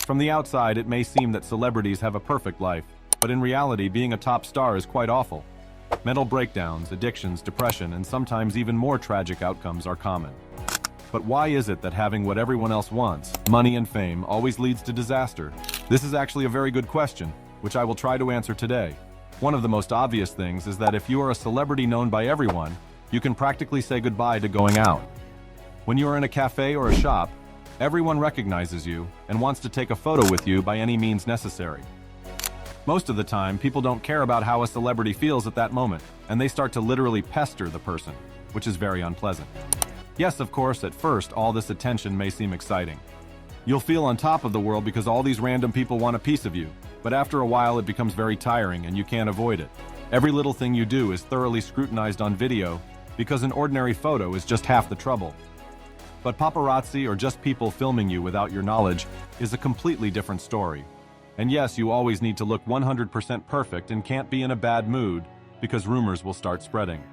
From the outside, it may seem that celebrities have a perfect life, but in reality, being a top star is quite awful. Mental breakdowns, addictions, depression, and sometimes even more tragic outcomes are common. But why is it that having what everyone else wants, money and fame, always leads to disaster? This is actually a very good question, which I will try to answer today. One of the most obvious things is that if you are a celebrity known by everyone, you can practically say goodbye to going out. When you are in a cafe or a shop, everyone recognizes you and wants to take a photo with you by any means necessary. Most of the time, people don't care about how a celebrity feels at that moment, and they start to literally pester the person, which is very unpleasant. Yes, of course, at first, all this attention may seem exciting. You'll feel on top of the world because all these random people want a piece of you, but after a while it becomes very tiring and you can't avoid it. Every little thing you do is thoroughly scrutinized on video because an ordinary photo is just half the trouble. But paparazzi, or just people filming you without your knowledge, is a completely different story. And yes, you always need to look 100% perfect and can't be in a bad mood because rumors will start spreading.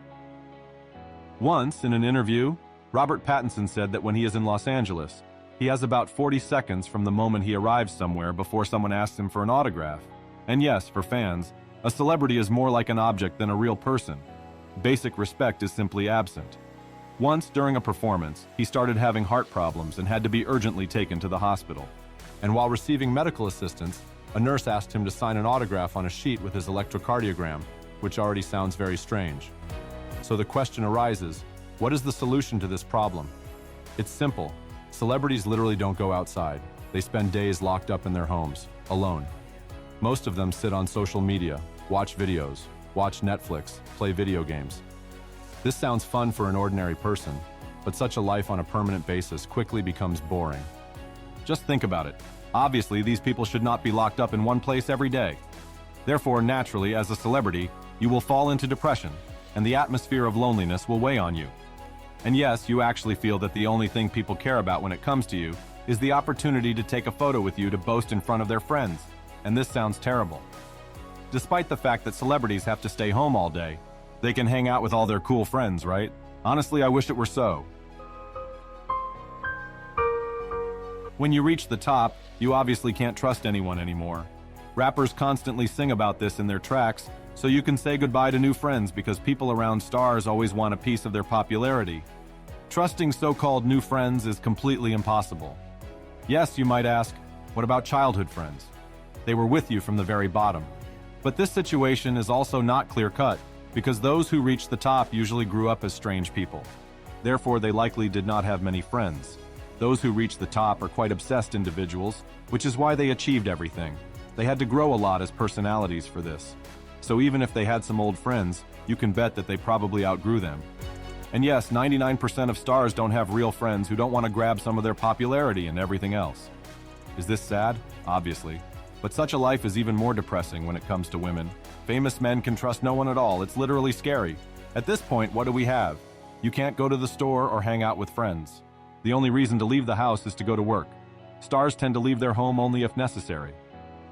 Once, in an interview, Robert Pattinson said that when he is in Los Angeles, he has about 40 seconds from the moment he arrives somewhere before someone asks him for an autograph. And yes, for fans, a celebrity is more like an object than a real person. Basic respect is simply absent. Once, during a performance, he started having heart problems and had to be urgently taken to the hospital. And while receiving medical assistance, a nurse asked him to sign an autograph on a sheet with his electrocardiogram, which already sounds very strange. So the question arises, what is the solution to this problem? It's simple. Celebrities literally don't go outside. They spend days locked up in their homes, alone. Most of them sit on social media, watch videos, watch Netflix, play video games. This sounds fun for an ordinary person, but such a life on a permanent basis quickly becomes boring. Just think about it. Obviously, these people should not be locked up in one place every day. Therefore, naturally, as a celebrity, you will fall into depression, and the atmosphere of loneliness will weigh on you. And yes, you actually feel that the only thing people care about when it comes to you is the opportunity to take a photo with you to boast in front of their friends. And this sounds terrible. Despite the fact that celebrities have to stay home all day, they can hang out with all their cool friends, right? Honestly, I wish it were so. When you reach the top, you obviously can't trust anyone anymore. Rappers constantly sing about this in their tracks, so you can say goodbye to new friends because people around stars always want a piece of their popularity. Trusting so-called new friends is completely impossible. Yes, you might ask, what about childhood friends? They were with you from the very bottom. But this situation is also not clear-cut because those who reach the top usually grew up as strange people. Therefore, they likely did not have many friends. Those who reach the top are quite obsessed individuals, which is why they achieved everything. They had to grow a lot as personalities for this. So even if they had some old friends, you can bet that they probably outgrew them. And yes, 99% of stars don't have real friends who don't want to grab some of their popularity and everything else. Is this sad? Obviously. But such a life is even more depressing when it comes to women. Famous men can trust no one at all. It's literally scary. At this point, what do we have? You can't go to the store or hang out with friends. The only reason to leave the house is to go to work. Stars tend to leave their home only if necessary.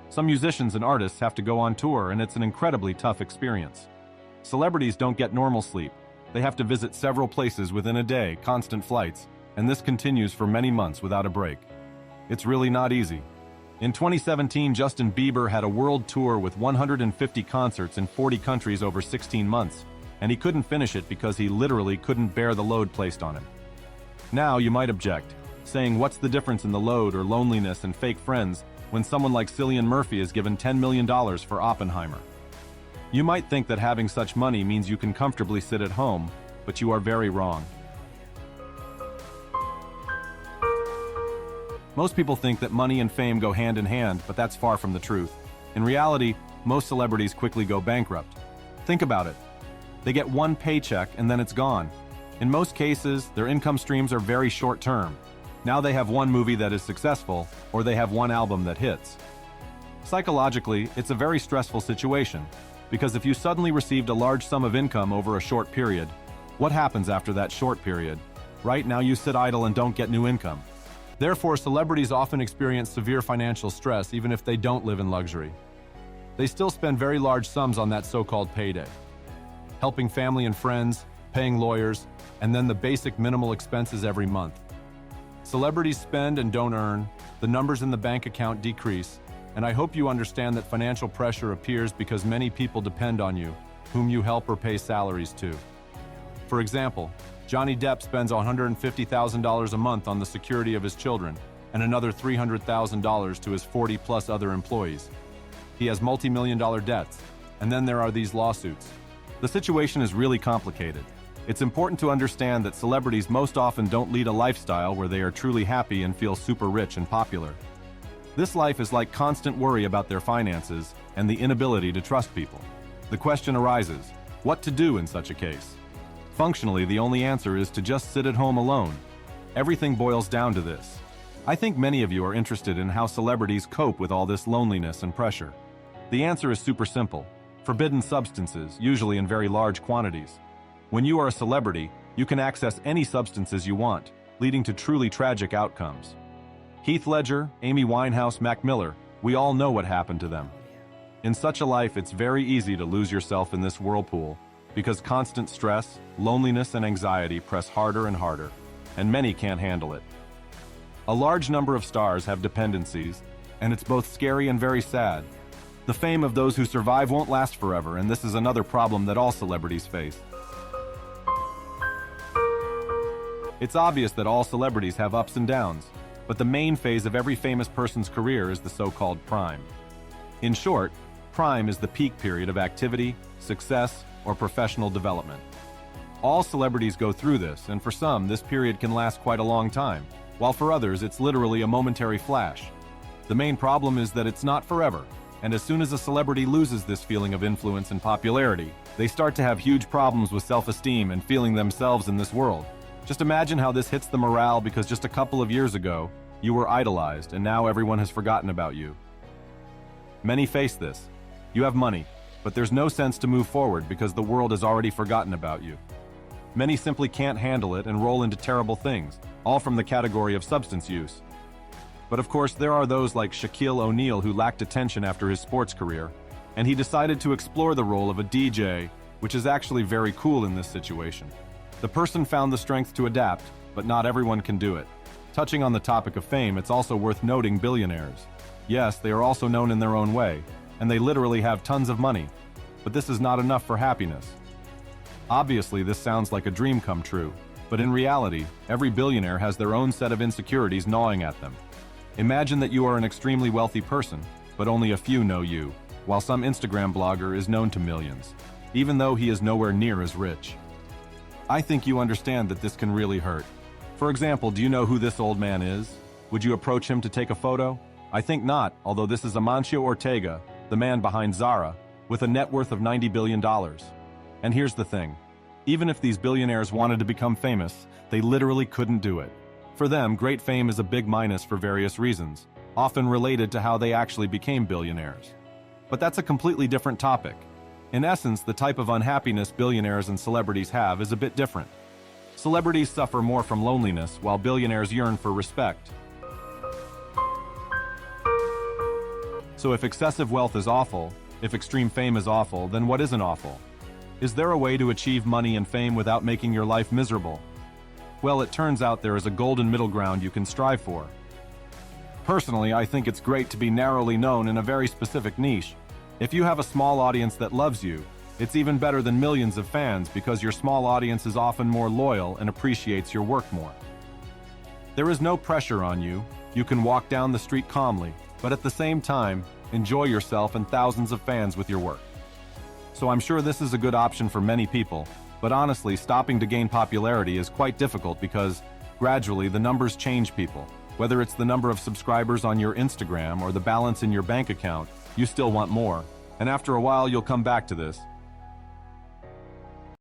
Some musicians and artists have to go on tour, and it's an incredibly tough experience. Celebrities don't get normal sleep. They have to visit several places within a day, constant flights, and this continues for many months without a break. It's really not easy. In 2017, Justin Bieber had a world tour with 150 concerts in 40 countries over 16 months, and he couldn't finish it because he literally couldn't bear the load placed on him. Now, you might object, saying what's the difference in the load or loneliness and fake friends when someone like Cillian Murphy is given $10 million for Oppenheimer? You might think that having such money means you can comfortably sit at home, but you are very wrong. Most people think that money and fame go hand in hand, but that's far from the truth. In reality, most celebrities quickly go bankrupt. Think about it. They get one paycheck and then it's gone. In most cases, their income streams are very short-term. Now they have one movie that is successful, or they have one album that hits. Psychologically, it's a very stressful situation, because if you suddenly received a large sum of income over a short period, what happens after that short period? Right now you sit idle and don't get new income. Therefore, celebrities often experience severe financial stress even if they don't live in luxury. They still spend very large sums on that so-called payday, helping family and friends, paying lawyers, and then the basic minimal expenses every month. Celebrities spend and don't earn, The numbers in the bank account decrease, and I hope you understand that financial pressure appears because many people depend on you, whom you help or pay salaries to. For example, Johnny Depp spends $150,000 a month on the security of his children, and another $300,000 to his 40-plus other employees. He has multi-million-dollar debts, and then there are these lawsuits. The situation is really complicated. It's important to understand that celebrities most often don't lead a lifestyle where they are truly happy and feel super rich and popular. This life is like constant worry about their finances and the inability to trust people. The question arises, what to do in such a case? Functionally, the only answer is to just sit at home alone. Everything boils down to this. I think many of you are interested in how celebrities cope with all this loneliness and pressure. The answer is super simple. Forbidden substances, usually in very large quantities. When you are a celebrity, you can access any substances you want, leading to truly tragic outcomes. Heath Ledger, Amy Winehouse, Mac Miller, we all know what happened to them. In such a life, it's very easy to lose yourself in this whirlpool because constant stress, loneliness, and anxiety press harder and harder, and many can't handle it. A large number of stars have dependencies, and it's both scary and very sad. The fame of those who survive won't last forever, and this is another problem that all celebrities face. It's obvious that all celebrities have ups and downs, but the main phase of every famous person's career is the so-called prime. In short, prime is the peak period of activity, success, or professional development. All celebrities go through this, and for some, this period can last quite a long time, while for others, it's literally a momentary flash. The main problem is that it's not forever, and as soon as a celebrity loses this feeling of influence and popularity, they start to have huge problems with self-esteem and feeling themselves in this world. Just imagine how this hits the morale because just a couple of years ago, you were idolized and now everyone has forgotten about you. Many face this. You have money, but there's no sense to move forward because the world has already forgotten about you. Many simply can't handle it and roll into terrible things, all from the category of substance use. But of course, there are those like Shaquille O'Neal who lacked attention after his sports career, and he decided to explore the role of a DJ, which is actually very cool in this situation. The person found the strength to adapt, but not everyone can do it. Touching on the topic of fame, it's also worth noting billionaires. Yes, they are also known in their own way, and they literally have tons of money, but this is not enough for happiness. Obviously, this sounds like a dream come true, but in reality, every billionaire has their own set of insecurities gnawing at them. Imagine that you are an extremely wealthy person, but only a few know you, while some Instagram blogger is known to millions, even though he is nowhere near as rich. I think you understand that this can really hurt. For example, do you know who this old man is? Would you approach him to take a photo? I think not, although this is Amancio Ortega, the man behind Zara, with a net worth of $90 billion. And here's the thing. Even if these billionaires wanted to become famous, they literally couldn't do it. For them, great fame is a big minus for various reasons, often related to how they actually became billionaires. But that's a completely different topic. In essence, the type of unhappiness billionaires and celebrities have is a bit different. Celebrities suffer more from loneliness, while billionaires yearn for respect. So if excessive wealth is awful, if extreme fame is awful, then what isn't awful? Is there a way to achieve money and fame without making your life miserable? Well, it turns out there is a golden middle ground you can strive for. Personally, I think it's great to be narrowly known in a very specific niche. If you have a small audience that loves you, it's even better than millions of fans because your small audience is often more loyal and appreciates your work more. There is no pressure on you. You can walk down the street calmly, but at the same time, enjoy yourself and thousands of fans with your work. So I'm sure this is a good option for many people, but honestly, stopping to gain popularity is quite difficult because, gradually, the numbers change people. Whether it's the number of subscribers on your Instagram or the balance in your bank account, you still want more. And after a while, you'll come back to this.